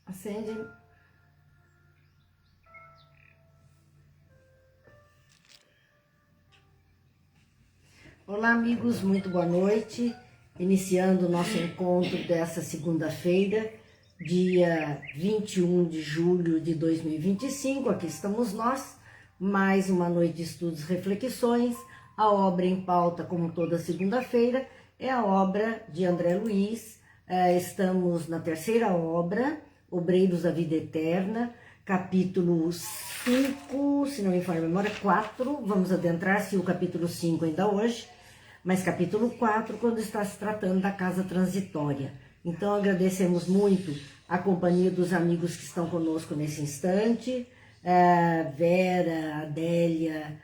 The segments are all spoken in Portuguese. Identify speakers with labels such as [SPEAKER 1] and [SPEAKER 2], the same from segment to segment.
[SPEAKER 1] Acende. Olá, amigos, muito boa noite. Iniciando o nosso encontro dessa segunda-feira, dia 21 de julho de 2025. Aqui estamos nós, mais uma noite de estudos e reflexões. A obra em pauta, como toda segunda-feira, é a obra de André Luiz. Estamos na terceira obra, Obreiros da Vida Eterna, capítulo 5, se não me falha a memória, 4. Vamos adentrar-se o capítulo 5 ainda hoje, mas capítulo 4, quando está se tratando da casa transitória. Então, agradecemos muito a companhia dos amigos que estão conosco nesse instante, Vera, Adélia,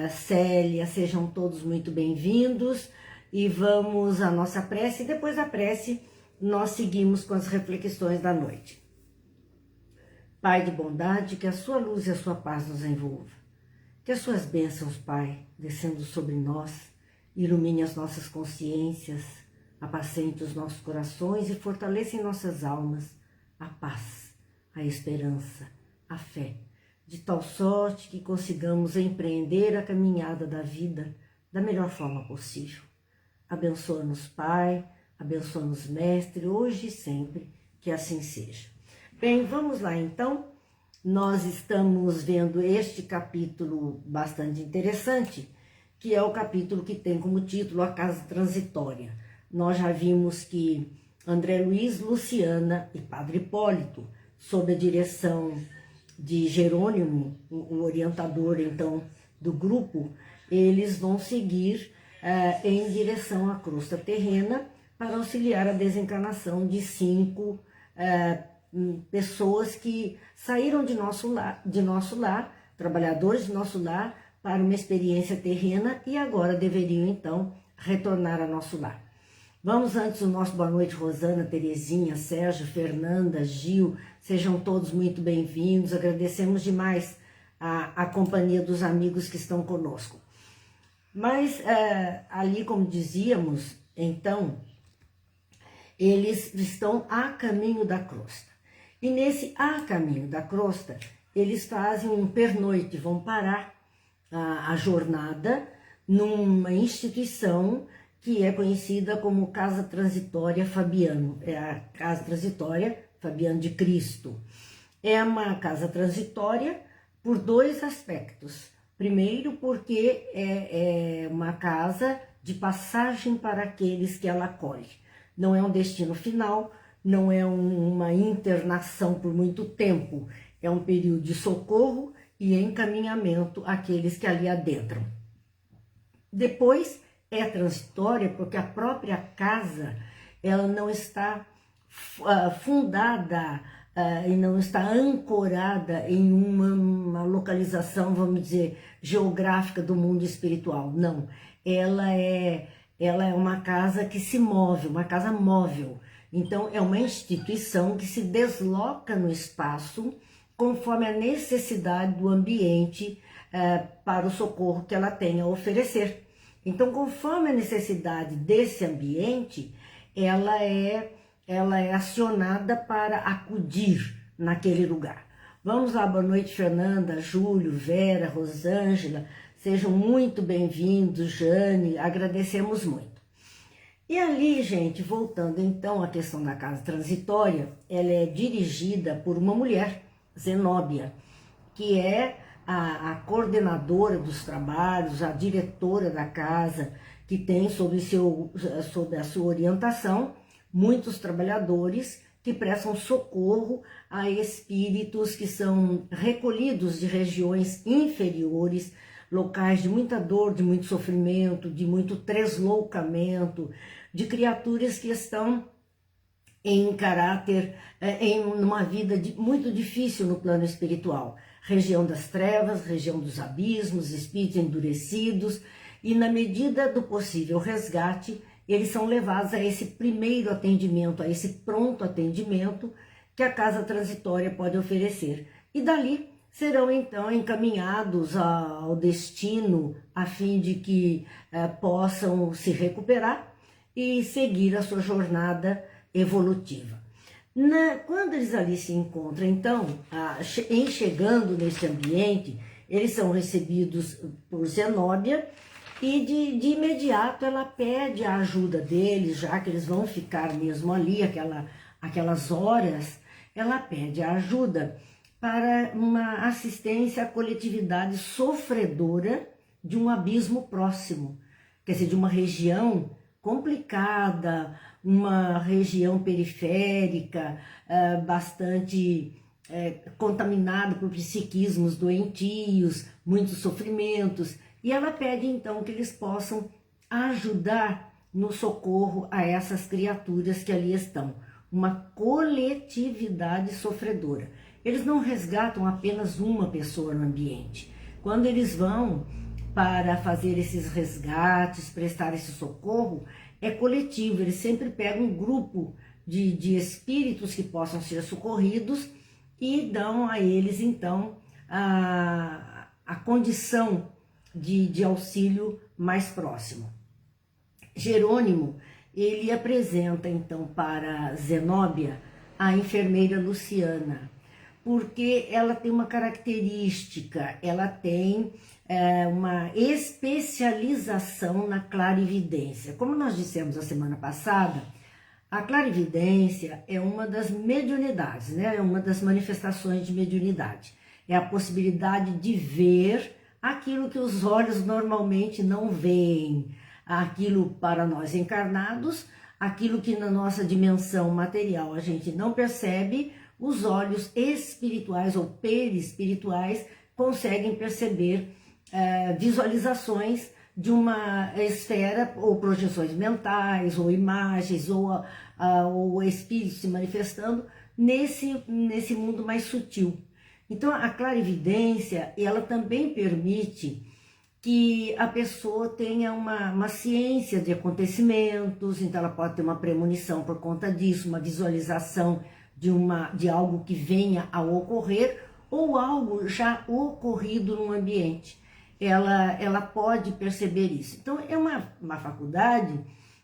[SPEAKER 1] Célia, sejam todos muito bem-vindos, e vamos à nossa prece, e depois da prece nós seguimos com as reflexões da noite. Pai de bondade, que a sua luz e a sua paz nos envolva, que as suas bênçãos, Pai, descendo sobre nós, ilumine as nossas consciências, apacente os nossos corações e fortaleça em nossas almas a paz, a esperança, a fé, de tal sorte que consigamos empreender a caminhada da vida da melhor forma possível. Abençoa-nos, Pai, abençoa-nos, Mestre, hoje e sempre, que assim seja. Bem, vamos lá então. Nós estamos vendo este capítulo bastante interessante, que é o capítulo que tem como título A Casa Transitória. Nós já vimos que André Luiz, Luciana e Padre Hipólito, sob a direção de Jerônimo, o orientador então do grupo, eles vão seguir em direção à crosta terrena para auxiliar a desencarnação de 5 pessoas que saíram de nosso lar, trabalhadores de nosso lar, para uma experiência terrena e agora deveriam então retornar ao nosso lar. Vamos antes o nosso boa noite, Rosana, Terezinha, Sérgio, Fernanda, Gil, sejam todos muito bem-vindos, agradecemos demais a companhia dos amigos que estão conosco. Mas ali, como dizíamos, então, eles estão a caminho da crosta. E nesse a caminho da crosta, eles fazem um pernoite, vão parar a jornada numa instituição que é conhecida como Casa Transitória Fabiano. É a Casa Transitória Fabiano de Cristo. É uma casa transitória por 2 aspectos. Primeiro, porque é uma casa de passagem para aqueles que ela acolhe. Não é um destino final, não é uma internação por muito tempo. É um período de socorro e encaminhamento àqueles que ali adentram. Depois, é transitória porque a própria casa ela não está fundada e não está ancorada em uma localização, vamos dizer, geográfica do mundo espiritual. Não, ela é uma casa que se move, uma casa móvel. Então, é uma instituição que se desloca no espaço conforme a necessidade do ambiente para o socorro que ela tem a oferecer. Então, conforme a necessidade desse ambiente, ela é acionada para acudir naquele lugar. Vamos lá, boa noite, Fernanda, Júlio, Vera, Rosângela, sejam muito bem-vindos, Jane, agradecemos muito. E ali, gente, voltando então à questão da casa transitória, ela é dirigida por uma mulher, Zenóbia, que é a coordenadora dos trabalhos, a diretora da casa, que tem sob a sua orientação muitos trabalhadores que prestam socorro a espíritos que são recolhidos de regiões inferiores, locais de muita dor, de muito sofrimento, de muito tresloucamento, de criaturas que estão em caráter, em uma vida muito difícil no plano espiritual. Região das trevas, região dos abismos, espíritos endurecidos, e na medida do possível resgate, eles são levados a esse primeiro atendimento, a esse pronto atendimento que a casa transitória pode oferecer. E dali serão então encaminhados ao destino a fim de que possam se recuperar e seguir a sua jornada evolutiva. Quando eles ali se encontram, então, em chegando nesse ambiente, eles são recebidos por Zenóbia e de imediato ela pede a ajuda deles, já que eles vão ficar mesmo ali, aquelas horas, ela pede a ajuda para uma assistência à coletividade sofredora de um abismo próximo, quer dizer, de uma região complicada, uma região periférica, bastante contaminada por psiquismos doentios, muitos sofrimentos, e ela pede então que eles possam ajudar no socorro a essas criaturas que ali estão, uma coletividade sofredora. Eles não resgatam apenas uma pessoa no ambiente. Quando eles vão para fazer esses resgates, prestar esse socorro, é coletivo, eles sempre pegam um grupo de espíritos que possam ser socorridos e dão a eles, então, a condição de auxílio mais próximo. Jerônimo, ele apresenta, então, para Zenóbia a enfermeira Luciana, porque ela tem uma característica, ela tem uma especialização na clarividência. Como nós dissemos a semana passada, a clarividência é uma das mediunidades, né? É uma das manifestações de mediunidade. É a possibilidade de ver aquilo que os olhos normalmente não veem, aquilo para nós encarnados, aquilo que na nossa dimensão material a gente não percebe, os olhos espirituais ou perispirituais conseguem perceber visualizações de uma esfera, ou projeções mentais, ou imagens, ou espíritos se manifestando nesse mundo mais sutil. Então, a clarividência, ela também permite que a pessoa tenha uma ciência de acontecimentos, então ela pode ter uma premonição por conta disso, uma visualização de algo que venha a ocorrer, ou algo já ocorrido no ambiente. Ela pode perceber isso. Então, é uma faculdade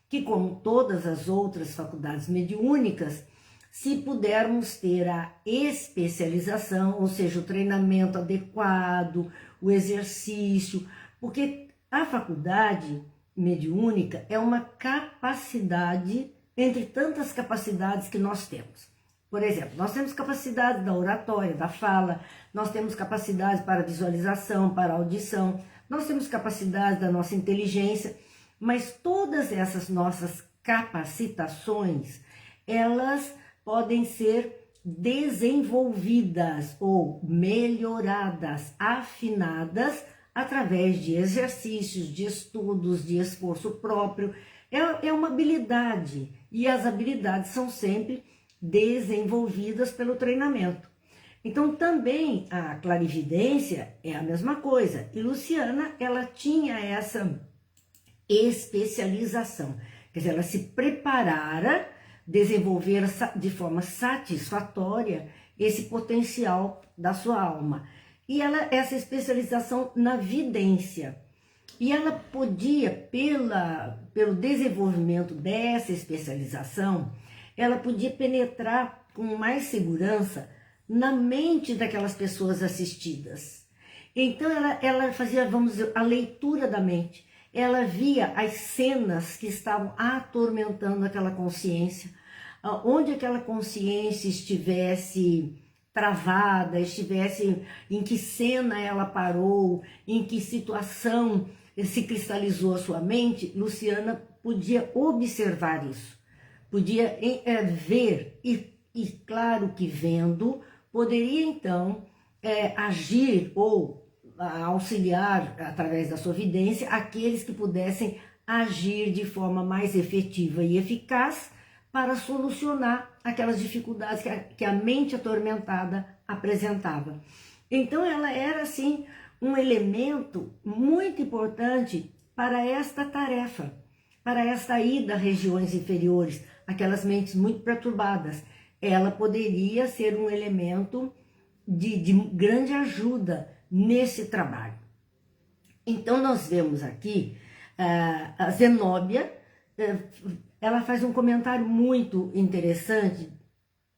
[SPEAKER 1] que, como todas as outras faculdades mediúnicas, se pudermos ter a especialização, ou seja, o treinamento adequado, o exercício, porque a faculdade mediúnica é uma capacidade entre tantas capacidades que nós temos. Por exemplo, nós temos capacidade da oratória, da fala, nós temos capacidade para visualização, para audição, nós temos capacidade da nossa inteligência, mas todas essas nossas capacitações, elas podem ser desenvolvidas ou melhoradas, afinadas através de exercícios, de estudos, de esforço próprio. É uma habilidade e as habilidades são sempre desenvolvidas pelo treinamento. Então também a clarividência é a mesma coisa. E Luciana, ela tinha essa especialização, quer dizer, ela se preparara, desenvolver de forma satisfatória esse potencial da sua alma. E essa especialização na vidência. E ela podia, pelo desenvolvimento dessa especialização, ela podia penetrar com mais segurança na mente daquelas pessoas assistidas. Então ela fazia, vamos dizer, a leitura da mente. Ela via as cenas que estavam atormentando aquela consciência, onde aquela consciência estivesse travada, em que cena ela parou, em que situação se cristalizou a sua mente. Luciana podia observar isso, podia ver e claro que vendo, poderia então agir ou auxiliar através da sua vidência aqueles que pudessem agir de forma mais efetiva e eficaz para solucionar aquelas dificuldades que a mente atormentada apresentava. Então ela era assim um elemento muito importante para esta tarefa, para esta ida a regiões inferiores, aquelas mentes muito perturbadas. Ela poderia ser um elemento de grande ajuda nesse trabalho. Então nós vemos aqui a Zenóbia, ela faz um comentário muito interessante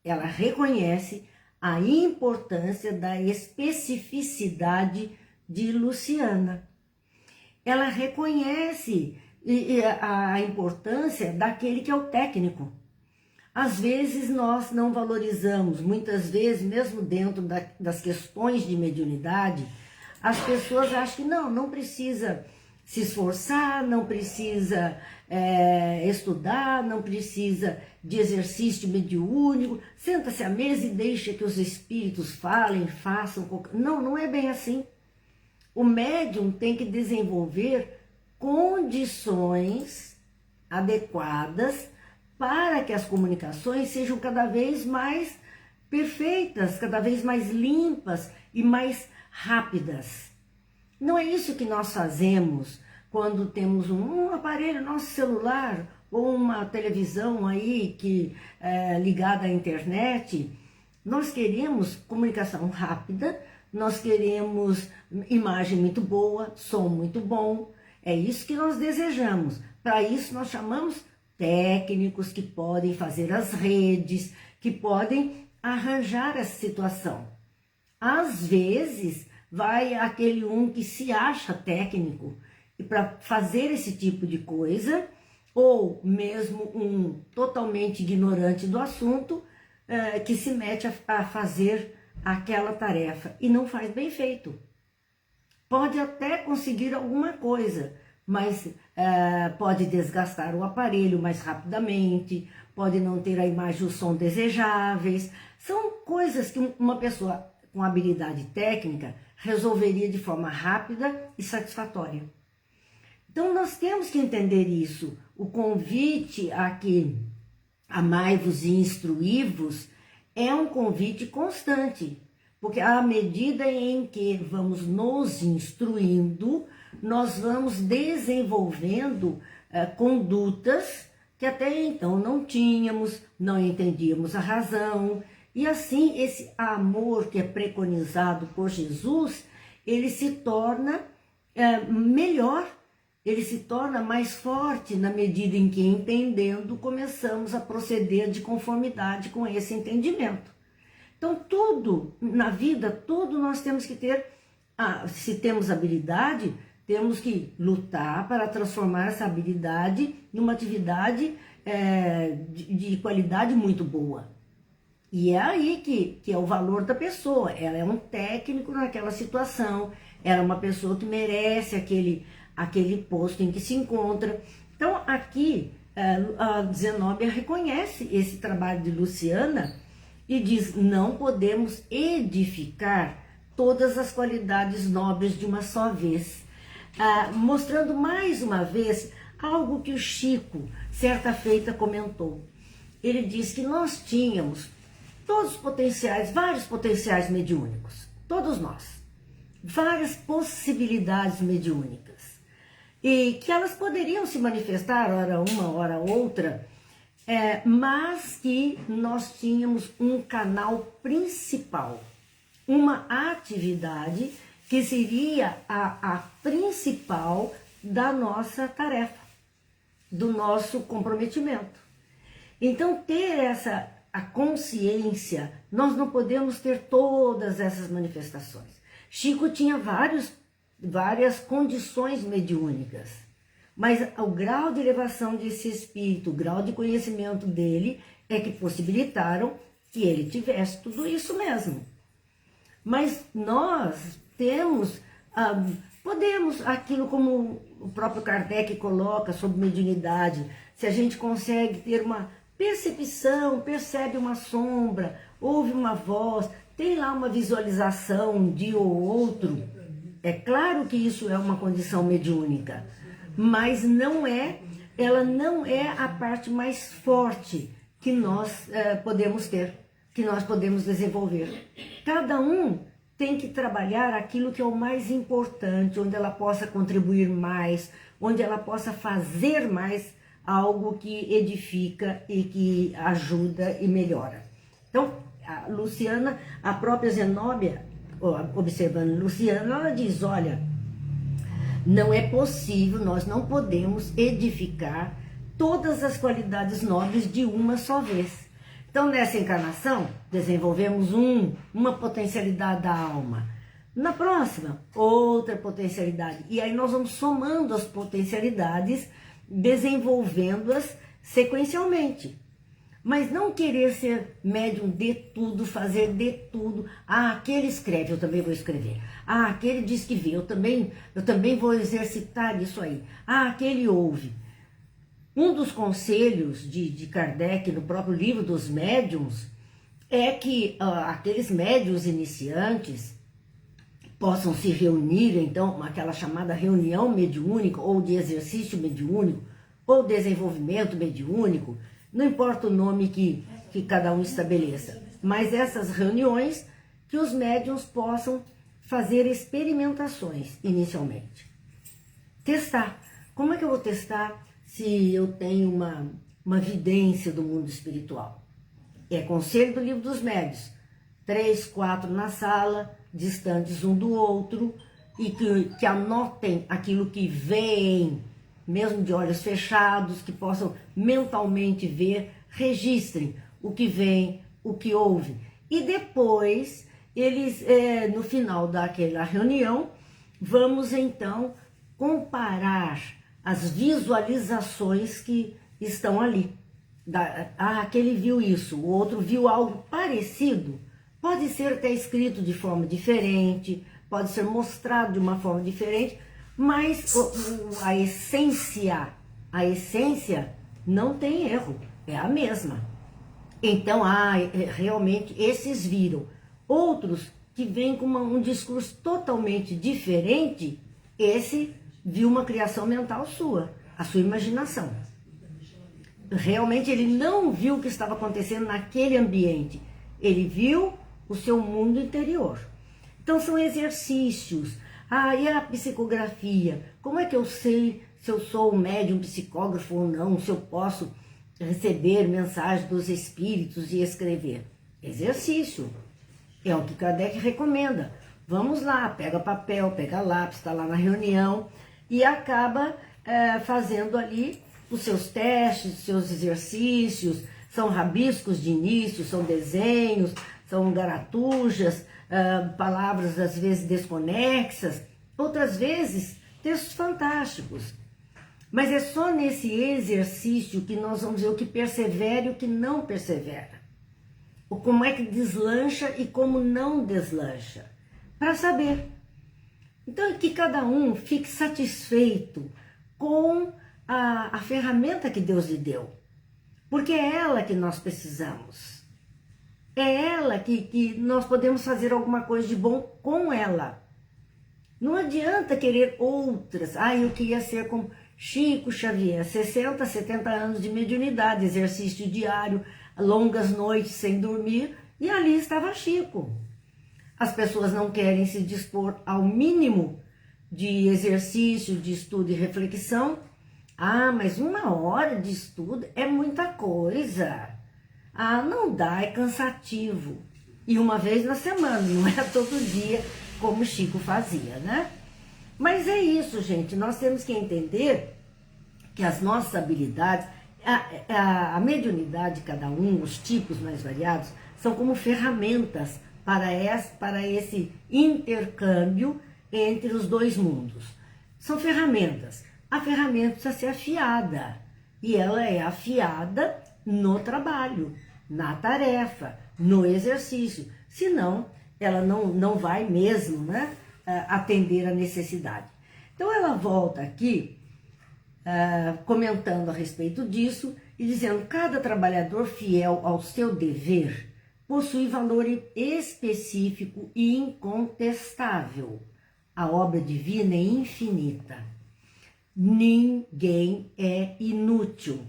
[SPEAKER 1] ela reconhece a importância da especificidade de Luciana. Ela reconhece a importância daquele que é o técnico. Às vezes nós não valorizamos, muitas vezes, mesmo dentro das questões de mediunidade, as pessoas acham que não precisa se esforçar, não precisa estudar, não precisa de exercício mediúnico, senta-se à mesa e deixa que os espíritos falem, façam. Não é bem assim. O médium tem que desenvolver condições adequadas para que as comunicações sejam cada vez mais perfeitas, cada vez mais limpas e mais rápidas. Não é isso que nós fazemos quando temos um aparelho, nosso celular, ou uma televisão aí ligada à internet. Nós queremos comunicação rápida, nós queremos imagem muito boa, som muito bom. É isso que nós desejamos. Para isso nós chamamos técnicos que podem fazer as redes, que podem arranjar essa situação. Às vezes vai aquele que se acha técnico e para fazer esse tipo de coisa, ou mesmo um totalmente ignorante do assunto, que se mete a fazer aquela tarefa e não faz bem feito. Pode até conseguir alguma coisa, mas pode desgastar o aparelho mais rapidamente, pode não ter a imagem e o som desejáveis. São coisas que uma pessoa com habilidade técnica resolveria de forma rápida e satisfatória. Então nós temos que entender isso. O convite a que amai-vos e instruí-vos é um convite constante, porque à medida em que vamos nos instruindo, nós vamos desenvolvendo condutas que até então não tínhamos, não entendíamos a razão. E assim, esse amor que é preconizado por Jesus, ele se torna melhor, ele se torna mais forte na medida em que, entendendo, começamos a proceder de conformidade com esse entendimento. Então, tudo na vida, tudo nós temos que ter, se temos habilidade, temos que lutar para transformar essa habilidade numa atividade de qualidade muito boa. E é aí que é o valor da pessoa. Ela é um técnico naquela situação, ela é uma pessoa que merece aquele posto em que se encontra. Então aqui a Zenóbia reconhece esse trabalho de Luciana e diz: não podemos edificar todas as qualidades nobres de uma só vez. Mostrando mais uma vez algo que o Chico certa feita comentou. Ele diz que nós tínhamos todos os potenciais, vários potenciais mediúnicos, todos nós, várias possibilidades mediúnicas, e que elas poderiam se manifestar hora uma, hora outra, mas que nós tínhamos um canal principal, uma atividade que seria a principal da nossa tarefa, do nosso comprometimento. Então, ter a consciência, nós não podemos ter todas essas manifestações. Chico tinha várias condições mediúnicas, mas o grau de elevação desse espírito, o grau de conhecimento dele é que possibilitaram que ele tivesse tudo isso mesmo. Mas nós podemos, aquilo como o próprio Kardec coloca sobre mediunidade, se a gente consegue ter uma percepção, percebe uma sombra, ouve uma voz, tem lá uma visualização de ou outro, é claro que isso é uma condição mediúnica, mas ela não é a parte mais forte que nós podemos ter, que nós podemos desenvolver. Cada um tem que trabalhar aquilo que é o mais importante, onde ela possa contribuir mais, onde ela possa fazer mais algo que edifica e que ajuda e melhora. Então, a Luciana, a própria Zenóbia, observando Luciana, ela diz: olha, não é possível, nós não podemos edificar todas as qualidades nobres de uma só vez. Então, nessa encarnação, desenvolvemos uma potencialidade da alma. Na próxima, outra potencialidade. E aí nós vamos somando as potencialidades, desenvolvendo-as sequencialmente. Mas não querer ser médium de tudo, fazer de tudo. Ah, aquele escreve, eu também vou escrever. Ah, aquele diz que vê, eu também vou exercitar isso aí. Ah, aquele ouve. Um dos conselhos de Kardec no próprio livro dos médiuns é que aqueles médiuns iniciantes possam se reunir, então, aquela chamada reunião mediúnica, ou de exercício mediúnico, ou desenvolvimento mediúnico, não importa o nome que cada um estabeleça, mas essas reuniões que os médiuns possam fazer experimentações inicialmente. Testar. Como é que eu vou testar se eu tenho uma vidência do mundo espiritual? É conselho do livro dos médiuns. 3, 4 na sala, distantes um do outro, e que anotem aquilo que veem, mesmo de olhos fechados, que possam mentalmente ver, registrem o que veem, o que ouvem. E depois, eles, no final daquela reunião, vamos então comparar as visualizações que estão ali. Aquele viu isso, o outro viu algo parecido. Pode ser até escrito de forma diferente, pode ser mostrado de uma forma diferente, mas a essência não tem erro, é a mesma. Então, realmente, esses viram. Outros que vêm com um discurso totalmente diferente, esse viu uma criação mental sua, a sua imaginação. Realmente ele não viu o que estava acontecendo naquele ambiente, ele viu o seu mundo interior. Então são exercícios. E a psicografia? Como é que eu sei se eu sou um médium psicógrafo ou não? Se eu posso receber mensagens dos espíritos e escrever? Exercício. É o que Kardec recomenda. Vamos lá, pega papel, pega lápis, está lá na reunião e acaba fazendo ali os seus testes, os seus exercícios. São rabiscos de início, são desenhos, são garatujas, palavras às vezes desconexas, outras vezes textos fantásticos. Mas é só nesse exercício que nós vamos ver o que persevera e o que não persevera. Ou como é que deslancha e como não deslancha. Para saber. Então, que cada um fique satisfeito com a ferramenta que Deus lhe deu. Porque é ela que nós precisamos. É ela que nós podemos fazer alguma coisa de bom com ela. Não adianta querer outras. Eu queria ser como Chico Xavier, 60, 70 anos de mediunidade, exercício diário, longas noites sem dormir, e ali estava Chico. As pessoas não querem se dispor ao mínimo de exercício, de estudo e reflexão. Mas 1 hora de estudo é muita coisa. Não dá, é cansativo. E uma vez na semana, não é todo dia como Chico fazia, né? Mas é isso, gente. Nós temos que entender que as nossas habilidades, a mediunidade de cada um, os tipos mais variados, são como ferramentas para esse intercâmbio entre os dois mundos. São ferramentas. A ferramenta precisa ser afiada. E ela é afiada no trabalho, na tarefa, no exercício. Senão, ela não vai mesmo, né, atender a necessidade. Então, ela volta aqui comentando a respeito disso e dizendo: cada trabalhador fiel ao seu dever possui valor específico e incontestável. A obra divina é infinita. Ninguém é inútil.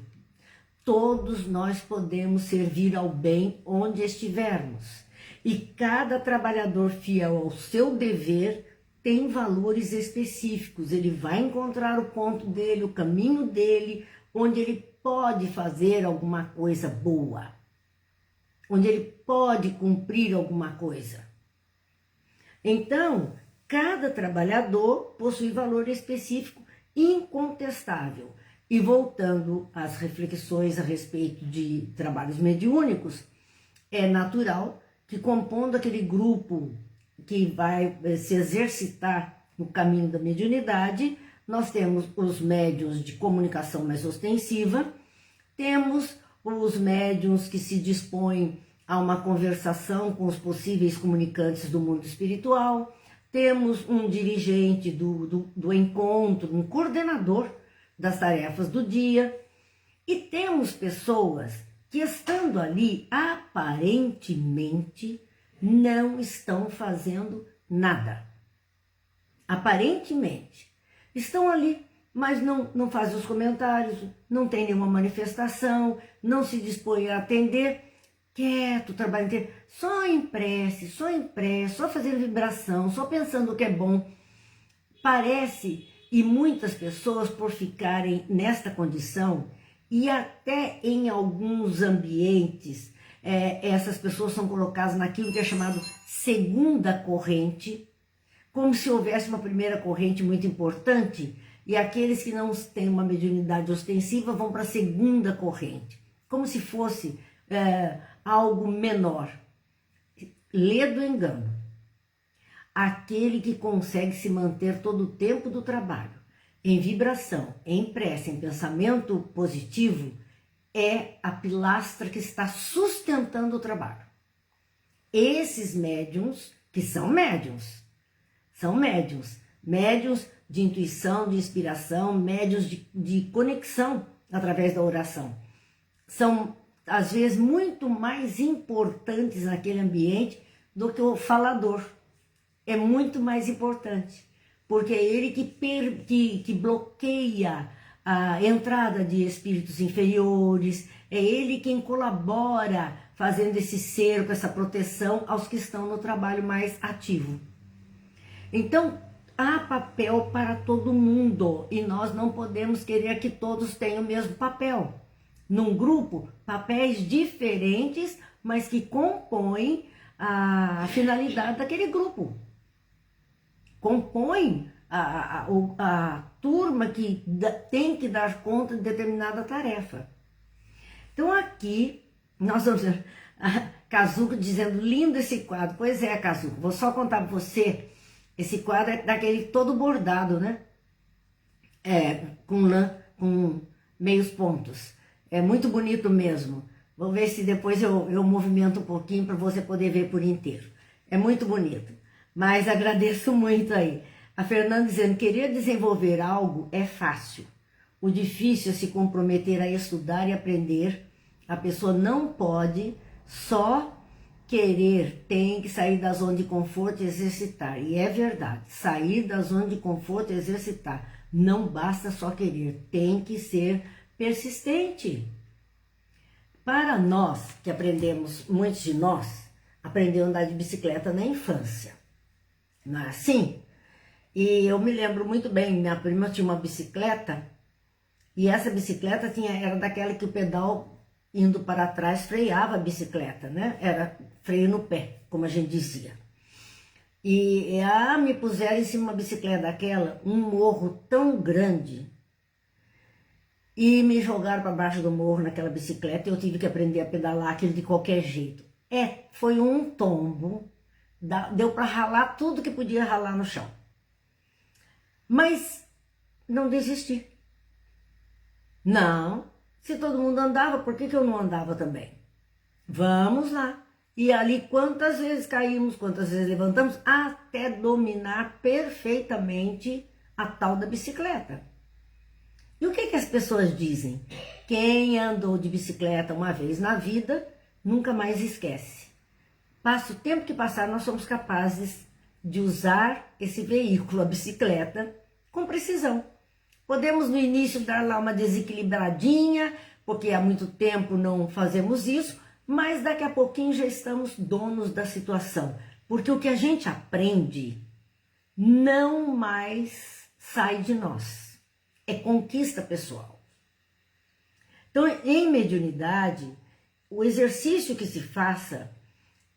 [SPEAKER 1] Todos nós podemos servir ao bem onde estivermos. E cada trabalhador fiel ao seu dever tem valores específicos. Ele vai encontrar o ponto dele, o caminho dele, onde ele pode fazer alguma coisa boa. Onde ele pode cumprir alguma coisa. Então, cada trabalhador possui valor específico incontestável. E voltando às reflexões a respeito de trabalhos mediúnicos, É natural que, compondo aquele grupo que vai se exercitar no caminho da mediunidade, nós temos os médiuns de comunicação mais ostensiva, temos os médiuns que se dispõem a uma conversação com os possíveis comunicantes do mundo espiritual, temos um dirigente do encontro, um coordenador das tarefas do dia, e temos pessoas que, estando ali, aparentemente não estão fazendo nada. Aparentemente. Estão ali, mas não fazem os comentários, não tem nenhuma manifestação, não se dispõe a atender, quieto o trabalho inteiro, só em prece, só fazendo vibração, só pensando o que é bom. Parece, e muitas pessoas, por ficarem nesta condição, e até em alguns ambientes, essas pessoas são colocadas naquilo que é chamado segunda corrente, como se houvesse uma primeira corrente muito importante, e aqueles que não têm uma mediunidade ostensiva vão para a segunda corrente, como se fosse algo menor. Lê do engano. Aquele que consegue se manter todo o tempo do trabalho em vibração, em prece, em pensamento positivo, é a pilastra que está sustentando o trabalho. Esses médiuns, que são médiuns de intuição, de inspiração, médiuns de conexão através da oração, são às vezes muito mais importantes naquele ambiente do que o falador. É muito mais importante, porque é ele que bloqueia a entrada de espíritos inferiores, é ele quem colabora fazendo esse cerco, essa proteção aos que estão no trabalho mais ativo. Então, há papel para todo mundo e nós não podemos querer que todos tenham o mesmo papel. Num grupo, papéis diferentes, mas que compõem a finalidade daquele grupo. Compõem a turma que tem que dar conta de determinada tarefa. Então aqui, nós vamos ver, Kazuko dizendo, lindo esse quadro. Pois é, Kazuko, vou só contar para você, esse quadro é daquele todo bordado, né? Com lã, com meios pontos. É muito bonito mesmo. Vou ver se depois eu movimento um pouquinho para você poder ver por inteiro. É muito bonito. Mas agradeço muito aí. A Fernanda dizendo, querer desenvolver algo é fácil. O difícil é se comprometer a estudar e aprender. A pessoa não pode só querer, tem que sair da zona de conforto e exercitar. E é verdade, sair da zona de conforto e exercitar. Não basta só querer, tem que ser persistente. Para nós, que aprendemos, muitos de nós, aprenderam a andar de bicicleta na infância. Não é assim? E eu me lembro muito bem, minha prima tinha uma bicicleta, e essa bicicleta era daquela que o pedal indo para trás freava a bicicleta, né? Era freio no pé, como a gente dizia. E me puseram em cima de uma bicicleta daquela, um morro tão grande, e me jogaram para baixo do morro naquela bicicleta, e eu tive que aprender a pedalar aquilo de qualquer jeito. Foi um tombo, deu para ralar tudo que podia ralar no chão. Mas não desisti. Não, se todo mundo andava, por que eu não andava também? Vamos lá. E ali quantas vezes caímos, quantas vezes levantamos, até dominar perfeitamente a tal da bicicleta. E o que as pessoas dizem? Quem andou de bicicleta uma vez na vida, nunca mais esquece. Passa o tempo que passar, nós somos capazes de usar esse veículo, a bicicleta, com precisão. Podemos no início dar lá uma desequilibradinha, porque há muito tempo não fazemos isso, mas daqui a pouquinho já estamos donos da situação. Porque o que a gente aprende não mais sai de nós. É conquista pessoal. Então, em mediunidade, o exercício que se faça,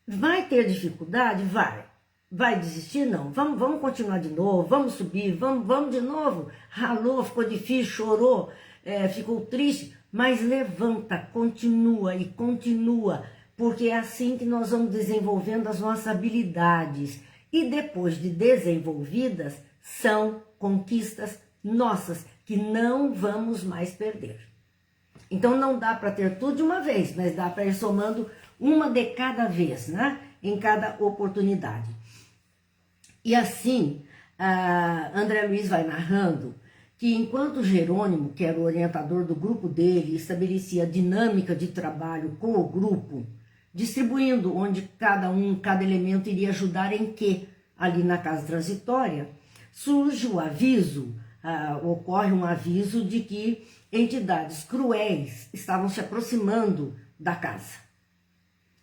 [SPEAKER 1] vai ter dificuldade? Vai. Vai desistir? Não. Vamos continuar de novo, vamos subir, vamos de novo. Ralou, ficou difícil, chorou, ficou triste, mas levanta, continua e continua, porque é assim que nós vamos desenvolvendo as nossas habilidades. E depois de desenvolvidas, são conquistas nossas, que não vamos mais perder. Então não dá para ter tudo de uma vez, mas dá para ir somando uma de cada vez, né? Em cada oportunidade. E assim, André Luiz vai narrando que enquanto Jerônimo, que era o orientador do grupo dele, estabelecia a dinâmica de trabalho com o grupo, distribuindo onde cada elemento iria ajudar em quê, ali na casa transitória, surge o aviso, ocorre um aviso de que entidades cruéis estavam se aproximando da casa.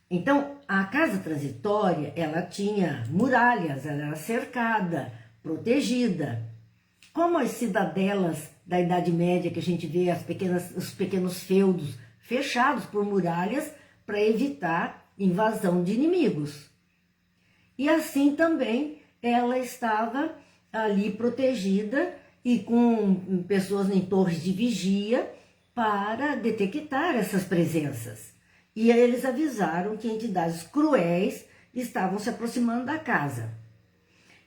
[SPEAKER 1] Então, a casa transitória, ela tinha muralhas, ela era cercada, protegida. Como as cidadelas da Idade Média, que a gente vê os pequenos feudos fechados por muralhas para evitar invasão de inimigos. E assim também ela estava ali protegida e com pessoas em torres de vigia para detectar essas presenças. E aí eles avisaram que entidades cruéis estavam se aproximando da casa.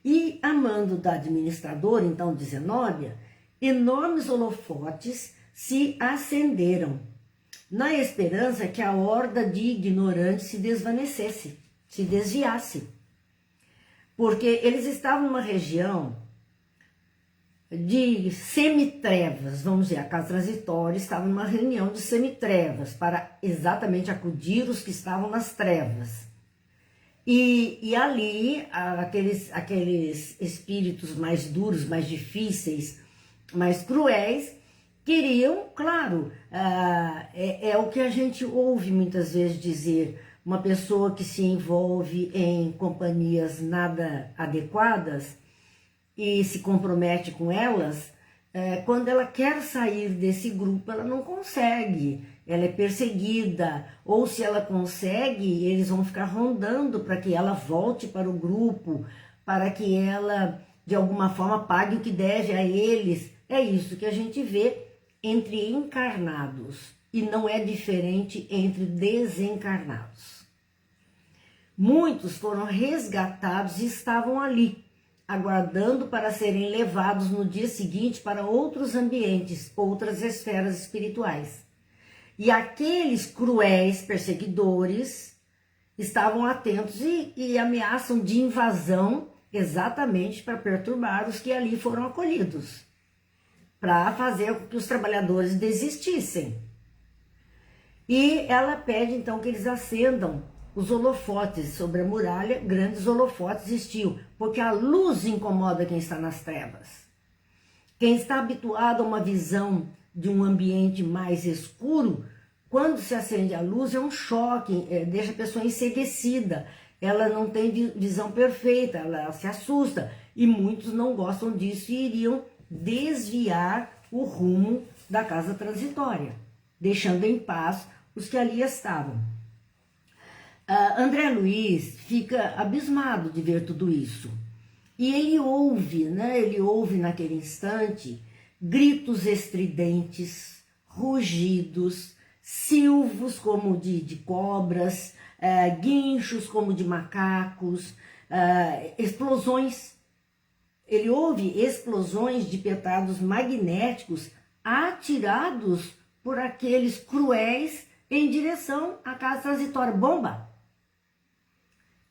[SPEAKER 1] E a mando da administradora, então de Zenóbia, enormes holofotes se acenderam, na esperança que a horda de ignorantes se desvanecesse, se desviasse. Porque eles estavam numa região de semitrevas, vamos dizer, a casa transitória estava numa reunião de semitrevas para exatamente acudir os que estavam nas trevas. E ali, aqueles espíritos mais duros, mais difíceis, mais cruéis, queriam, claro, é o que a gente ouve muitas vezes dizer, uma pessoa que se envolve em companhias nada adequadas e se compromete com elas, quando ela quer sair desse grupo, ela não consegue, ela é perseguida, ou se ela consegue, eles vão ficar rondando para que ela volte para o grupo, para que ela, de alguma forma, pague o que deve a eles. É isso que a gente vê entre encarnados, e não é diferente entre desencarnados. Muitos foram resgatados e estavam ali, aguardando para serem levados no dia seguinte para outros ambientes, outras esferas espirituais. E aqueles cruéis perseguidores estavam atentos e ameaçam de invasão exatamente para perturbar os que ali foram acolhidos, para fazer com que os trabalhadores desistissem. E ela pede então que eles acendam os holofotes sobre a muralha, grandes holofotes existiam, porque a luz incomoda quem está nas trevas. Quem está habituado a uma visão de um ambiente mais escuro, quando se acende a luz é um choque, deixa a pessoa enseguecida, ela não tem visão perfeita, ela se assusta, e muitos não gostam disso e iriam desviar o rumo da casa transitória, deixando em paz os que ali estavam. André Luiz fica abismado de ver tudo isso. E ele ouve, né? Ele ouve naquele instante gritos estridentes, rugidos, silvos como de cobras, guinchos como de macacos, explosões. Ele ouve explosões de petardos magnéticos atirados por aqueles cruéis em direção à casa transitória. Bomba!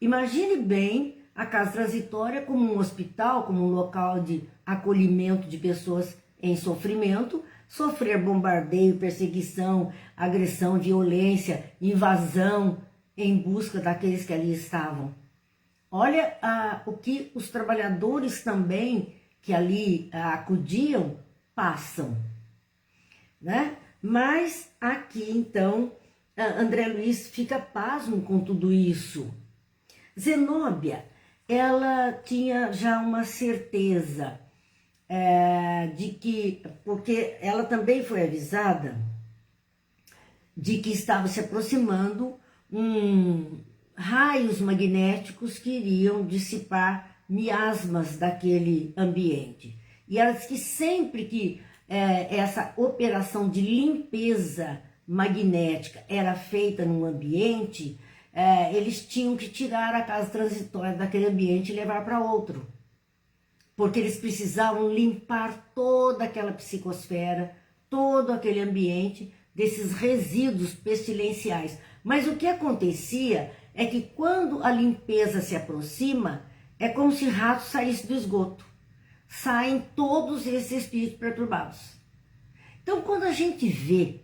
[SPEAKER 1] Imagine bem a casa transitória como um hospital, como um local de acolhimento de pessoas em sofrimento, sofrer bombardeio, perseguição, agressão, violência, invasão em busca daqueles que ali estavam. Olha o que os trabalhadores também que ali acudiam passam, né? Mas aqui então André Luiz fica pasmo com tudo isso. Zenóbia, ela tinha já uma certeza de que, porque ela também foi avisada de que estava se aproximando raios magnéticos que iriam dissipar miasmas daquele ambiente. E ela diz que sempre que essa operação de limpeza magnética era feita num ambiente, eles tinham que tirar a casa transitória daquele ambiente e levar para outro. Porque eles precisavam limpar toda aquela psicosfera, todo aquele ambiente desses resíduos pestilenciais. Mas o que acontecia é que quando a limpeza se aproxima, é como se ratos saíssem do esgoto. Saem todos esses espíritos perturbados. Então, quando a gente vê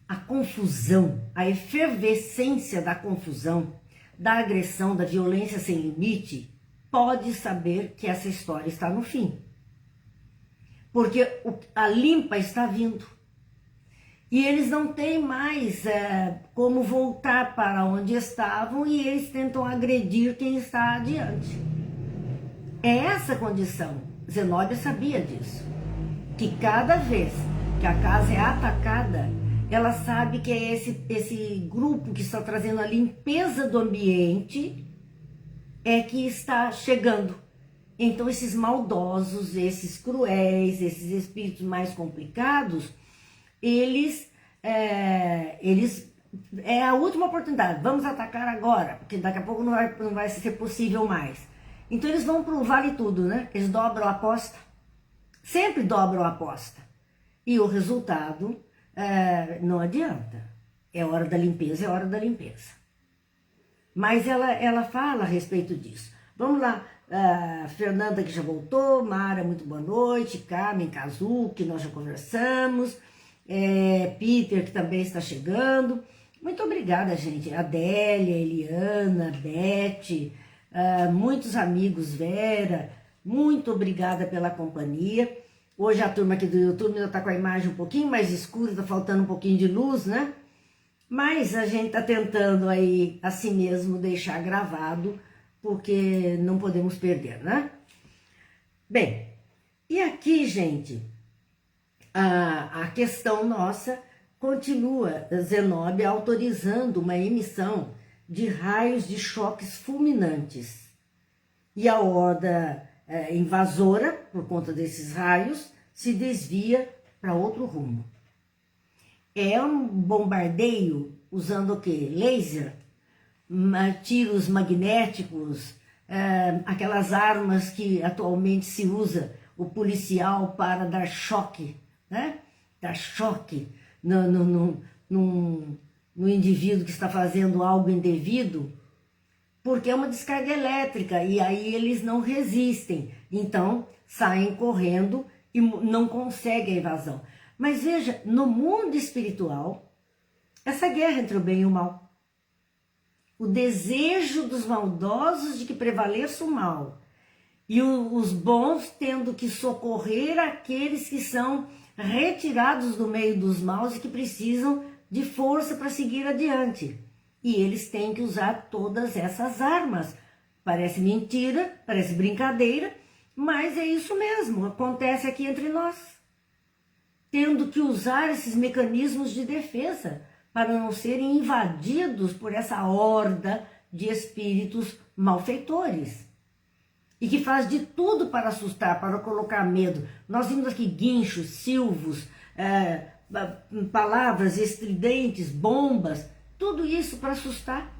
[SPEAKER 1] a confusão, a efervescência da confusão, da agressão, da violência sem limite, pode saber que essa história está no fim. Porque a limpa está vindo. E eles não têm mais como voltar para onde estavam e eles tentam agredir quem está adiante. É essa a condição. Zenóbia sabia disso. Que cada vez que a casa é atacada, ela sabe que é esse grupo que está trazendo a limpeza do ambiente é que está chegando. Então esses maldosos, esses cruéis, esses espíritos mais complicados, eles é a última oportunidade, vamos atacar agora, porque daqui a pouco não vai ser possível mais. Então eles vão pro vale tudo, né? Eles dobram a aposta, sempre dobram a aposta. E o resultado não adianta. É hora da limpeza, é hora da limpeza. Mas ela fala a respeito disso. Vamos lá, Fernanda que já voltou, Mara, muito boa noite, Carmen, Kazu, que nós já conversamos, Peter que também está chegando. Muito obrigada, gente. Adélia, Eliana, Beth, muitos amigos, Vera, muito obrigada pela companhia. Hoje a turma aqui do YouTube ainda está com a imagem um pouquinho mais escura, está faltando um pouquinho de luz, né? Mas a gente está tentando aí, assim mesmo, deixar gravado, porque não podemos perder, né? Bem, e aqui, gente, a questão nossa continua, Zenóbia autorizando uma emissão de raios de choques fulminantes. E a horda invasora, por conta desses raios, se desvia para outro rumo. É um bombardeio usando o quê? Laser, tiros magnéticos, aquelas armas que atualmente se usa o policial para dar choque, né? Dar choque no indivíduo que está fazendo algo indevido, porque é uma descarga elétrica e aí eles não resistem, então saem correndo e não conseguem a evasão. Mas veja, no mundo espiritual, essa guerra entre o bem e o mal, o desejo dos maldosos de que prevaleça o mal e os bons tendo que socorrer aqueles que são retirados do meio dos maus e que precisam de força para seguir adiante. E eles têm que usar todas essas armas. Parece mentira, parece brincadeira, mas é isso mesmo, acontece aqui entre nós. Tendo que usar esses mecanismos de defesa para não serem invadidos por essa horda de espíritos malfeitores. E que faz de tudo para assustar, para colocar medo. Nós vimos aqui guinchos, silvos, palavras estridentes, bombas, tudo isso para assustar,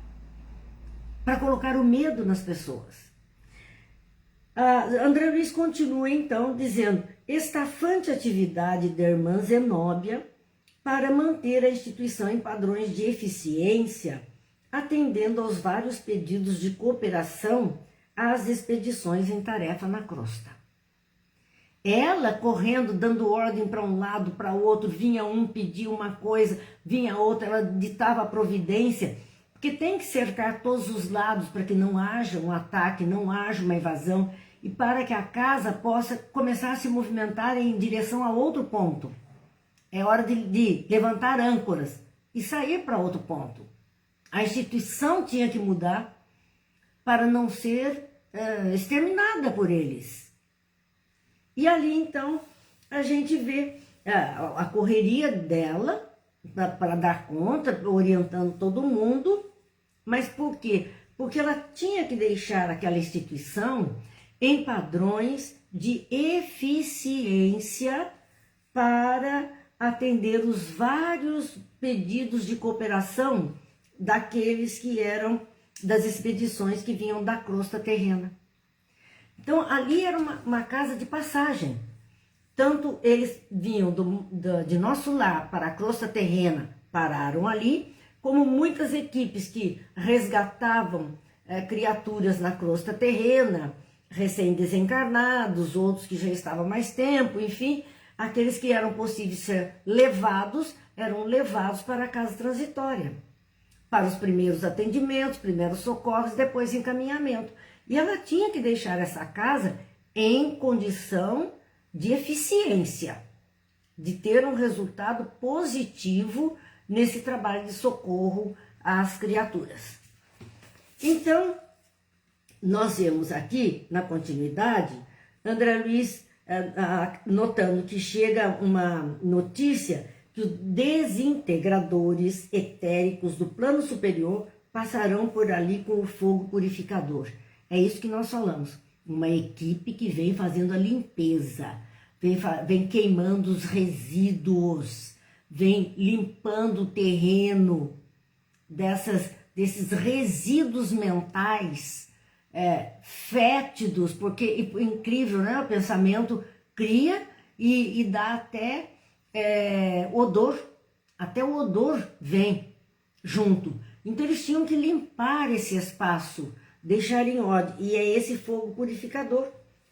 [SPEAKER 1] para colocar o medo nas pessoas. André Luiz continua então dizendo: estafante atividade da irmã Zenóbia para manter a instituição em padrões de eficiência, atendendo aos vários pedidos de cooperação às expedições em tarefa na crosta. Ela correndo, dando ordem para um lado, para o outro, vinha um pedir uma coisa, vinha outra, ela ditava a providência, porque tem que cercar todos os lados para que não haja um ataque, não haja uma invasão, e para que a casa possa começar a se movimentar em direção a outro ponto. É hora de levantar âncoras e sair para outro ponto. A instituição tinha que mudar para não ser exterminada por eles. E ali, então, a gente vê a correria dela para dar conta, orientando todo mundo. Mas por quê? Porque ela tinha que deixar aquela instituição em padrões de eficiência para atender os vários pedidos de cooperação daqueles que eram das expedições que vinham da crosta terrena. Então, ali era uma casa de passagem. Tanto eles vinham de nosso lar para a crosta terrena, pararam ali, como muitas equipes que resgatavam criaturas na crosta terrena, recém-desencarnados, outros que já estavam há mais tempo, enfim, aqueles que eram possíveis ser levados, eram levados para a casa transitória, para os primeiros atendimentos, primeiros socorros, depois encaminhamento. E ela tinha que deixar essa casa em condição de eficiência, de ter um resultado positivo nesse trabalho de socorro às criaturas. Então, nós vemos aqui, na continuidade, André Luiz notando que chega uma notícia que os desintegradores etéricos do plano superior passarão por ali com o fogo purificador. É isso que nós falamos. Uma equipe que vem fazendo a limpeza, vem queimando os resíduos, vem limpando o terreno desses resíduos mentais fétidos, porque é incrível, né? O pensamento cria e dá até odor, até o odor vem junto. Então eles tinham que limpar esse espaço, deixar em ordem, e é esse fogo purificador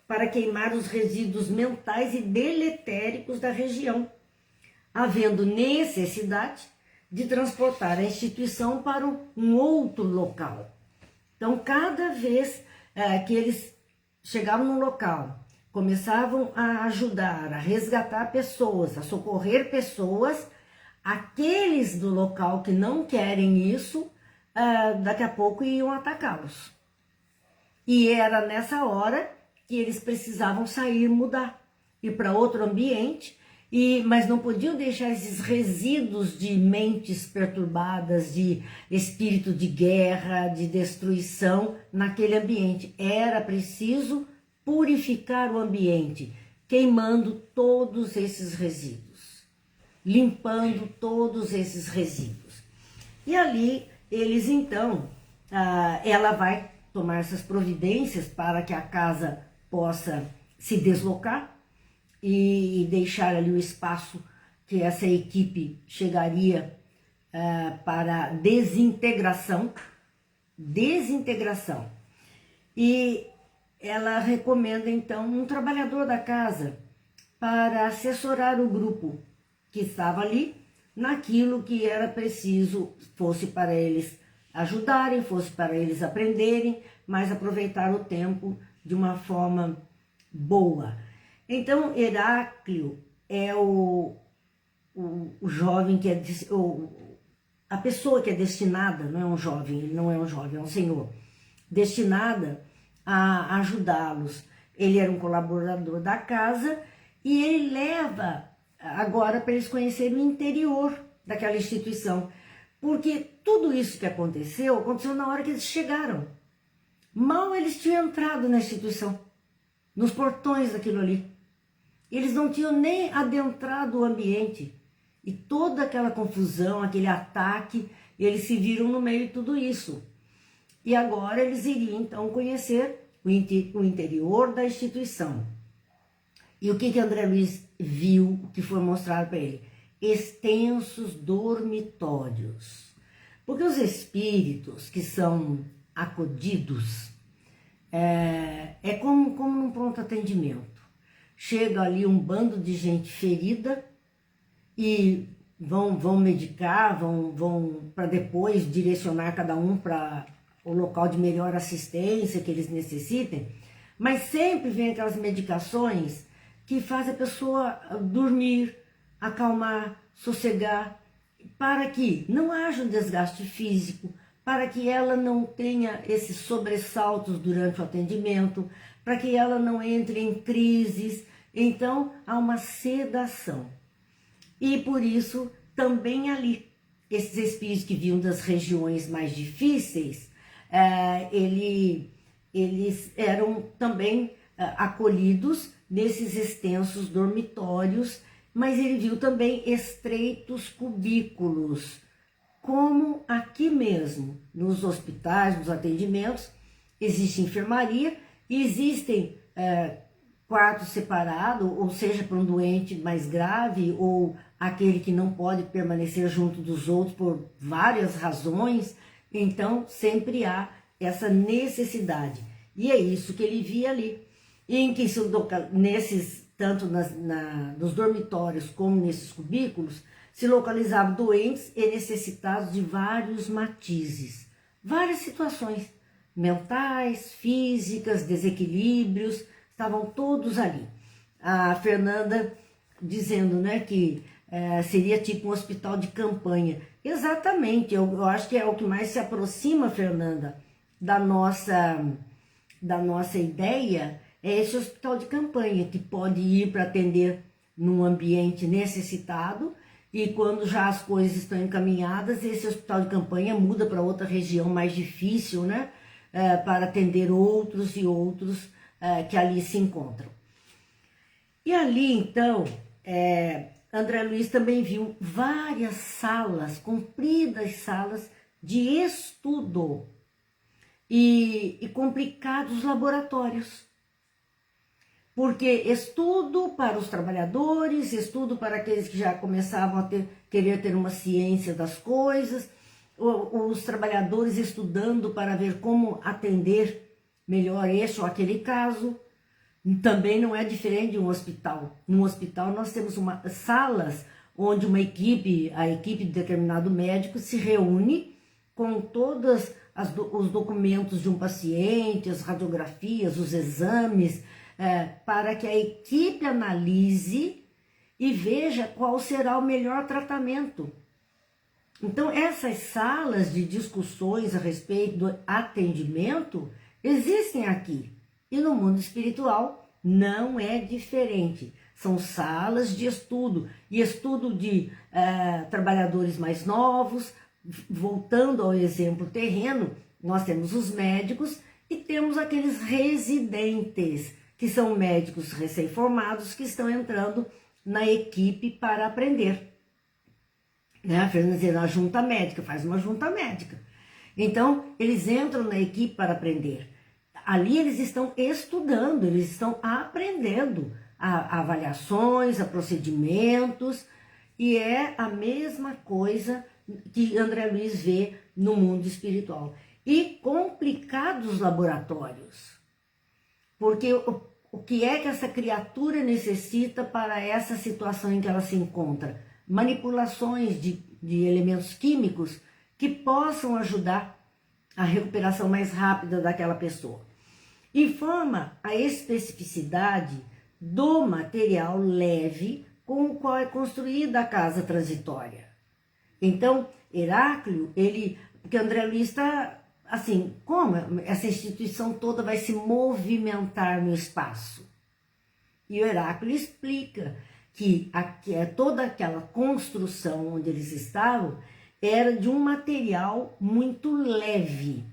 [SPEAKER 1] para queimar os resíduos mentais e deletéricos da região, havendo necessidade de transportar a instituição para um outro local. Então, cada vez que eles chegavam no local, começavam a ajudar, a resgatar pessoas, a socorrer pessoas, aqueles do local que não querem isso, daqui a pouco iam atacá-los. E era nessa hora que eles precisavam sair, mudar, ir para outro ambiente, mas não podiam deixar esses resíduos de mentes perturbadas, de espírito de guerra, de destruição naquele ambiente. Era preciso purificar o ambiente, queimando todos esses resíduos, limpando todos esses resíduos. E ali eles então, ela vai tomar essas providências para que a casa possa se deslocar e deixar ali o espaço que essa equipe chegaria para desintegração. E ela recomenda então um trabalhador da casa para assessorar o grupo que estava ali naquilo que era preciso, fosse para eles ajudarem, fosse para eles aprenderem, mas aproveitar o tempo de uma forma boa. Então, Heráclio é o jovem que a pessoa que é destinada, não é um jovem, ele não é um jovem, é um senhor, destinada a ajudá-los. Ele era um colaborador da casa e ele leva agora para eles conhecerem o interior daquela instituição, porque tudo isso que aconteceu na hora que eles chegaram. Mal eles tinham entrado na instituição, nos portões daquilo ali. Eles não tinham nem adentrado o ambiente. E toda aquela confusão, aquele ataque, eles se viram no meio de tudo isso. E agora eles iriam então conhecer o interior da instituição. E o que André Luiz viu, o que foi mostrado para ele? Extensos dormitórios. Porque os espíritos que são acudidos é como num pronto atendimento. Chega ali um bando de gente ferida e vão medicar, vão para depois direcionar cada um para o local de melhor assistência que eles necessitem, mas sempre vem aquelas medicações que fazem a pessoa dormir, acalmar, sossegar, para que não haja um desgaste físico, para que ela não tenha esses sobressaltos durante o atendimento, para que ela não entre em crises. Então, há uma sedação. E por isso, também ali, esses espíritos que vinham das regiões mais difíceis, eles eram também acolhidos nesses extensos dormitórios, mas ele viu também estreitos cubículos, como aqui mesmo, nos hospitais, nos atendimentos, existe enfermaria e existem quartos separados, ou seja, para um doente mais grave ou aquele que não pode permanecer junto dos outros por várias razões, então sempre há essa necessidade. E é isso que ele via ali, em que nesses, tanto nos dormitórios como nesses cubículos, se localizavam doentes e necessitados de vários matizes, várias situações mentais, físicas, desequilíbrios, estavam todos ali. A Fernanda dizendo, né, que seria tipo um hospital de campanha. Exatamente, eu acho que é o que mais se aproxima, Fernanda, da nossa ideia, é esse hospital de campanha, que pode ir para atender num ambiente necessitado, e quando já as coisas estão encaminhadas, esse hospital de campanha muda para outra região mais difícil, né, para atender outros e outros que ali se encontram. E ali, então, André Luiz também viu várias salas, compridas salas de estudo e complicados laboratórios. Porque estudo para os trabalhadores, estudo para aqueles que já começavam a querer ter uma ciência das coisas, os trabalhadores estudando para ver como atender melhor este ou aquele caso. Também não é diferente de um hospital. No hospital nós temos salas onde a equipe de determinado médico se reúne com todos os documentos de um paciente, as radiografias, os exames, para que a equipe analise e veja qual será o melhor tratamento. Então, essas salas de discussões a respeito do atendimento existem aqui. E no mundo espiritual não é diferente. São salas de estudo, e estudo de trabalhadores mais novos. Voltando ao exemplo terreno, nós temos os médicos e temos aqueles residentes, que são médicos recém-formados que estão entrando na equipe para aprender. Né? A Fernanda dizendo, a junta médica, faz uma junta médica. Então, eles entram na equipe para aprender. Ali eles estão estudando, eles estão aprendendo a avaliações, a procedimentos, e é a mesma coisa que André Luiz vê no mundo espiritual. E complicados laboratórios. Porque o que é que essa criatura necessita para essa situação em que ela se encontra? Manipulações de elementos químicos que possam ajudar a recuperação mais rápida daquela pessoa. Informa a especificidade do material leve com o qual é construída a casa transitória. Então, Heráclio, porque André Luiz está assim, como essa instituição toda vai se movimentar no espaço? E o Heráclio explica que toda aquela construção onde eles estavam era de um material muito leve.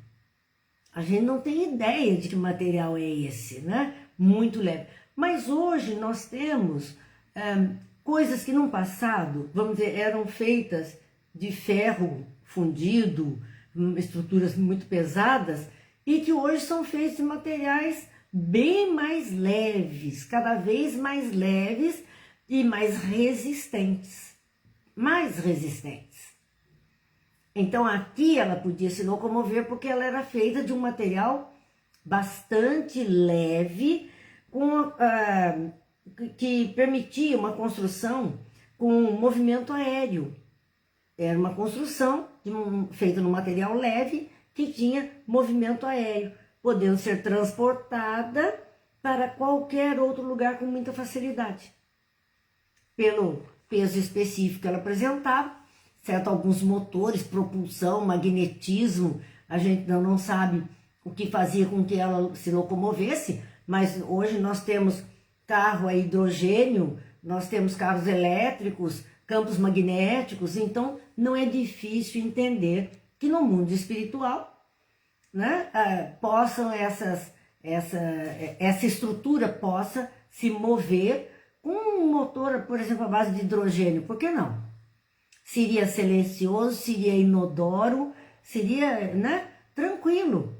[SPEAKER 1] A gente não tem ideia de que material é esse, né? Muito leve. Mas hoje nós temos coisas que no passado, vamos dizer, eram feitas de ferro fundido, estruturas muito pesadas, e que hoje são feitas de materiais bem mais leves, cada vez mais leves e mais resistentes. Mais resistentes. Então aqui ela podia se locomover porque ela era feita de um material bastante leve, que permitia uma construção com movimento aéreo. Era uma construção feita no material leve que tinha movimento aéreo, podendo ser transportada para qualquer outro lugar com muita facilidade. Pelo peso específico que ela apresentava, certo? Alguns motores, propulsão, magnetismo, a gente não sabe o que fazia com que ela se locomovesse, mas hoje nós temos carro a hidrogênio, nós temos carros elétricos, campos magnéticos, então não é difícil entender que no mundo espiritual, né, essa estrutura possa se mover com um motor, por exemplo, à base de hidrogênio. Por que não? Seria silencioso, seria inodoro, seria, né, tranquilo.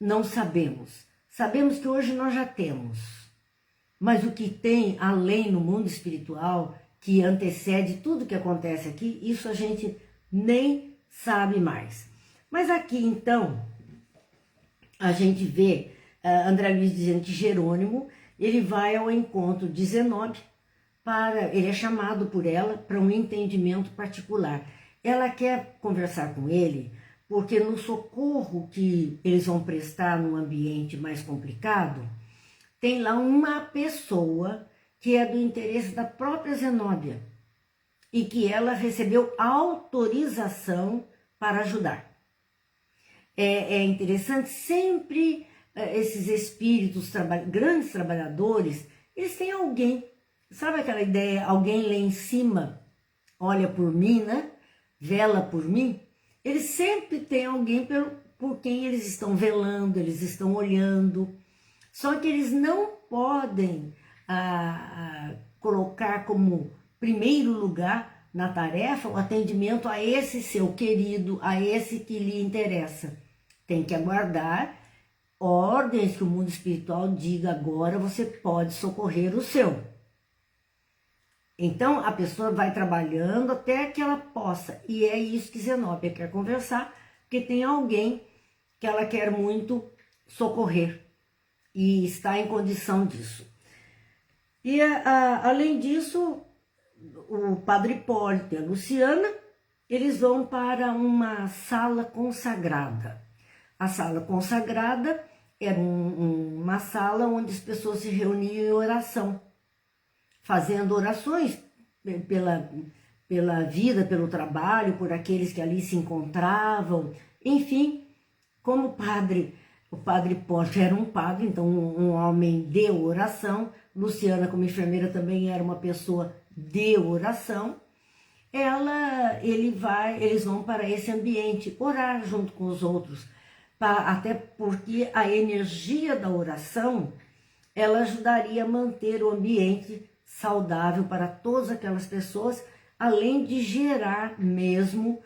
[SPEAKER 1] Não sabemos. Sabemos que hoje nós já temos. Mas o que tem além no mundo espiritual, que antecede tudo que acontece aqui, isso a gente nem sabe mais. Mas aqui, então, a gente vê André Luiz dizendo que Jerônimo, ele vai ao encontro de Zenobia, ele é chamado por ela para um entendimento particular. Ela quer conversar com ele porque no socorro que eles vão prestar num ambiente mais complicado, tem lá uma pessoa que é do interesse da própria Zenóbia e que ela recebeu autorização para ajudar. É interessante, sempre esses espíritos, grandes trabalhadores, eles têm alguém, sabe aquela ideia, alguém lá em cima olha por mim, né? Vela por mim? Eles sempre têm alguém por quem eles estão velando, eles estão olhando. Só que eles não podem colocar como primeiro lugar na tarefa o atendimento a esse seu querido, a esse que lhe interessa. Tem que aguardar ordens que o mundo espiritual diga: agora você pode socorrer o seu. Então a pessoa vai trabalhando até que ela possa, e é isso que Zenóbia quer conversar, porque tem alguém que ela quer muito socorrer e está em condição disso. E além disso, o Padre Hipólito e a Luciana, eles vão para uma sala consagrada. A sala consagrada era uma sala onde as pessoas se reuniam em oração, fazendo orações pela vida, pelo trabalho, por aqueles que ali se encontravam. Enfim, como o padre Hipólito era um padre, então um homem de oração. Luciana, como enfermeira, também era uma pessoa de oração. Eles vão para esse ambiente orar junto com os outros, até porque a energia da oração ela ajudaria a manter o ambiente saudável para todas aquelas pessoas, além de gerar mesmo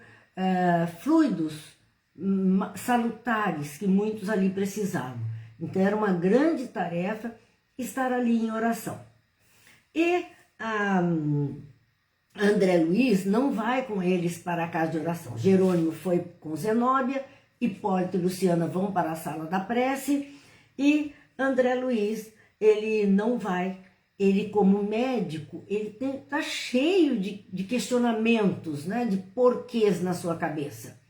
[SPEAKER 1] fluidos salutares que muitos ali precisavam. Então era uma grande tarefa estar ali em oração. E André Luiz não vai com eles para a casa de oração. Jerônimo foi com Zenóbia, Hipólito e Luciana vão para a sala da prece e André Luiz, ele não vai. Ele, como médico, ele está cheio de questionamentos, né, de porquês na sua cabeça.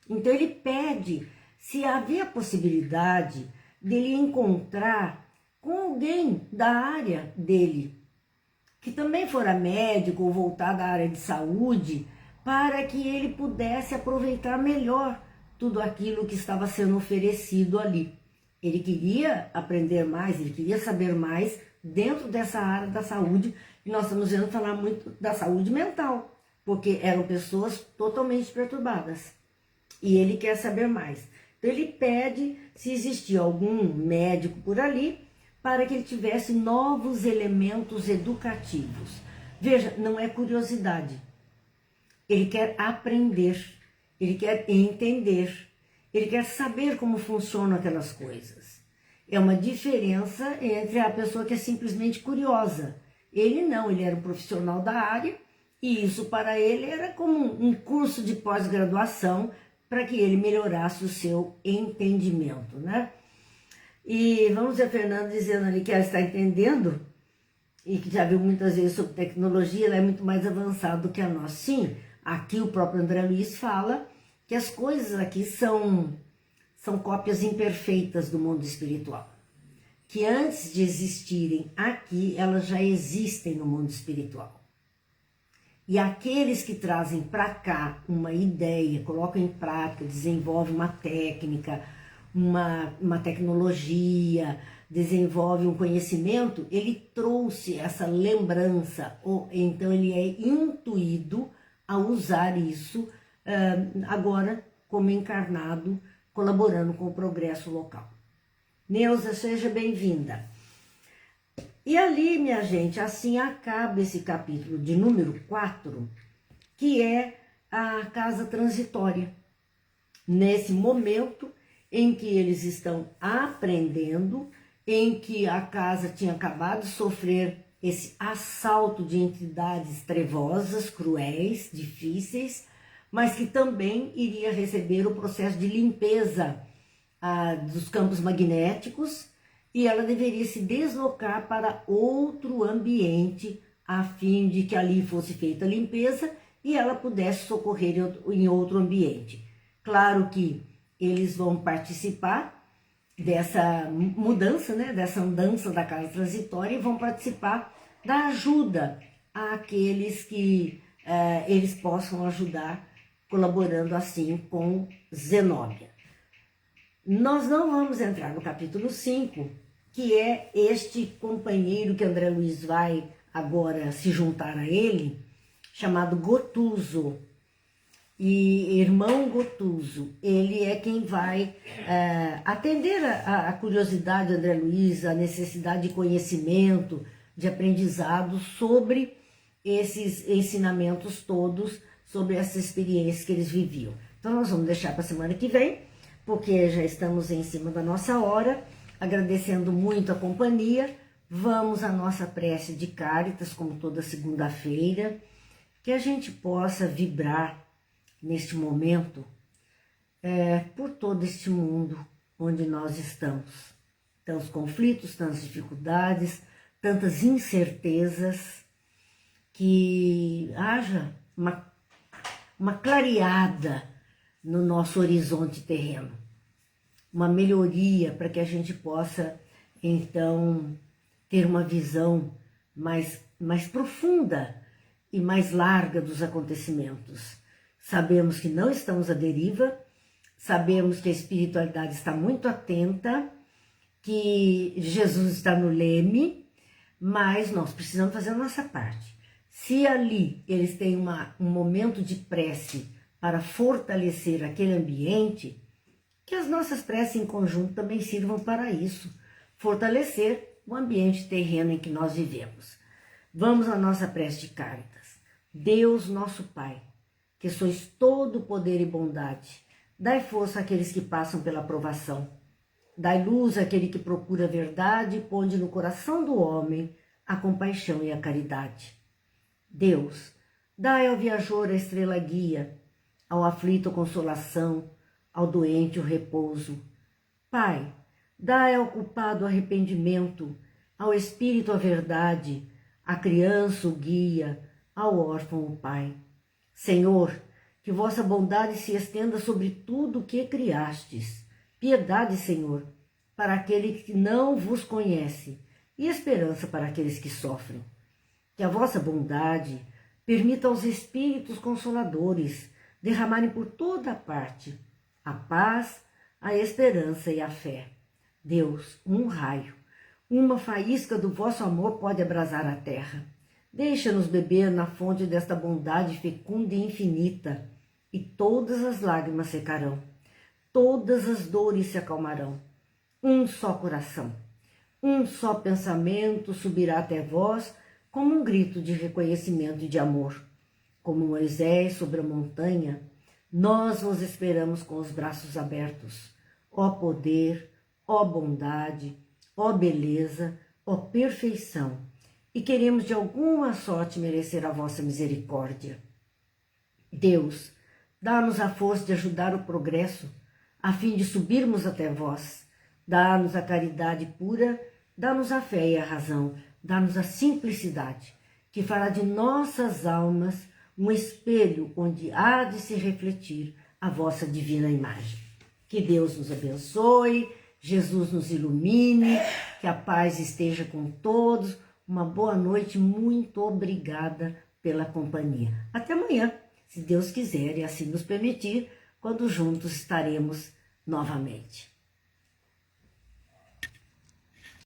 [SPEAKER 1] Então ele pede se havia possibilidade dele encontrar com alguém da área dele, que também fora médico ou voltado à área de saúde, para que ele pudesse aproveitar melhor tudo aquilo que estava sendo oferecido ali. Ele queria aprender mais, ele queria saber mais dentro dessa área da saúde, e nós estamos vendo falar muito da saúde mental, porque eram pessoas totalmente perturbadas, e ele quer saber mais. Então ele pede se existia algum médico por ali, para que ele tivesse novos elementos educativos. Veja, não é curiosidade, ele quer aprender, ele quer entender, ele quer saber como funcionam aquelas coisas. É uma diferença entre a pessoa que é simplesmente curiosa. Ele não, ele era um profissional da área e isso para ele era como um curso de pós-graduação para que ele melhorasse o seu entendimento, né? E vamos ver a Fernanda dizendo ali que ela está entendendo e que já viu muitas vezes sobre tecnologia, ela é muito mais avançada do que a nossa. Sim, aqui o próprio André Luiz fala que as coisas aqui são cópias imperfeitas do mundo espiritual, que antes de existirem aqui, elas já existem no mundo espiritual. E aqueles que trazem para cá uma ideia, colocam em prática, desenvolvem uma técnica, uma tecnologia, desenvolve um conhecimento, ele trouxe essa lembrança, ou então ele é intuído a usar isso agora como encarnado, colaborando com o progresso local. Neuza, seja bem-vinda. E ali, minha gente, assim acaba esse capítulo de número 4, que é a casa transitória. Nesse momento em que eles estão aprendendo, em que a casa tinha acabado de sofrer esse assalto de entidades trevosas, cruéis, difíceis, mas que também iria receber o processo de limpeza dos campos magnéticos, e ela deveria se deslocar para outro ambiente a fim de que ali fosse feita a limpeza e ela pudesse socorrer em outro ambiente. Claro que eles vão participar dessa mudança, né, dessa andança da casa transitória, e vão participar da ajuda àqueles que eles possam ajudar, colaborando assim com Zenobia. Nós não vamos entrar no capítulo 5, que é este companheiro que André Luiz vai agora se juntar a ele, chamado Gotuso. E irmão Gotuso, ele é quem vai atender a curiosidade de André Luiz, a necessidade de conhecimento, de aprendizado sobre esses ensinamentos todos, sobre essa experiência que eles viviam. Então nós vamos deixar para a semana que vem, porque já estamos em cima da nossa hora, agradecendo muito a companhia. Vamos à nossa prece de Cáritas, como toda segunda-feira, que a gente possa vibrar neste momento, por todo este mundo onde nós estamos. Tantos conflitos, tantas dificuldades, tantas incertezas, que haja uma clareada no nosso horizonte terreno, uma melhoria para que a gente possa, então, ter uma visão mais profunda e mais larga dos acontecimentos. Sabemos que não estamos à deriva, sabemos que a espiritualidade está muito atenta, que Jesus está no leme, mas nós precisamos fazer a nossa parte. Se ali eles têm um momento de prece para fortalecer aquele ambiente, que as nossas preces em conjunto também sirvam para isso, fortalecer o ambiente terreno em que nós vivemos. Vamos à nossa prece de Cáritas. Deus, nosso Pai, que sois todo poder e bondade, dai força àqueles que passam pela provação. Dai luz àquele que procura a verdade e ponde no coração do homem a compaixão e a caridade. Deus, dai ao viajor a estrela guia, ao aflito a consolação, ao doente o repouso. Pai, dai ao culpado o arrependimento, ao espírito a verdade, à criança o guia, ao órfão o pai. Senhor, que vossa bondade se estenda sobre tudo o que criastes. Piedade, Senhor, para aquele que não vos conhece, e esperança para aqueles que sofrem. Que a vossa bondade permita aos espíritos consoladores derramarem por toda parte a paz, a esperança e a fé. Deus, um raio, uma faísca do vosso amor pode abrasar a terra. Deixa-nos beber na fonte desta bondade fecunda e infinita, e todas as lágrimas secarão, todas as dores se acalmarão. Um só coração, um só pensamento subirá até vós como um grito de reconhecimento e de amor. Como Moisés sobre a montanha, nós vos esperamos com os braços abertos. Ó poder, ó bondade, ó beleza, ó perfeição, e queremos de alguma sorte merecer a vossa misericórdia. Deus, dá-nos a força de ajudar o progresso, a fim de subirmos até vós. Dá-nos a caridade pura, dá-nos a fé e a razão, dá-nos a simplicidade, que fará de nossas almas um espelho onde há de se refletir a vossa divina imagem. Que Deus nos abençoe, Jesus nos ilumine, que a paz esteja com todos. Uma boa noite, muito obrigada pela companhia. Até amanhã, se Deus quiser e assim nos permitir, quando juntos estaremos novamente.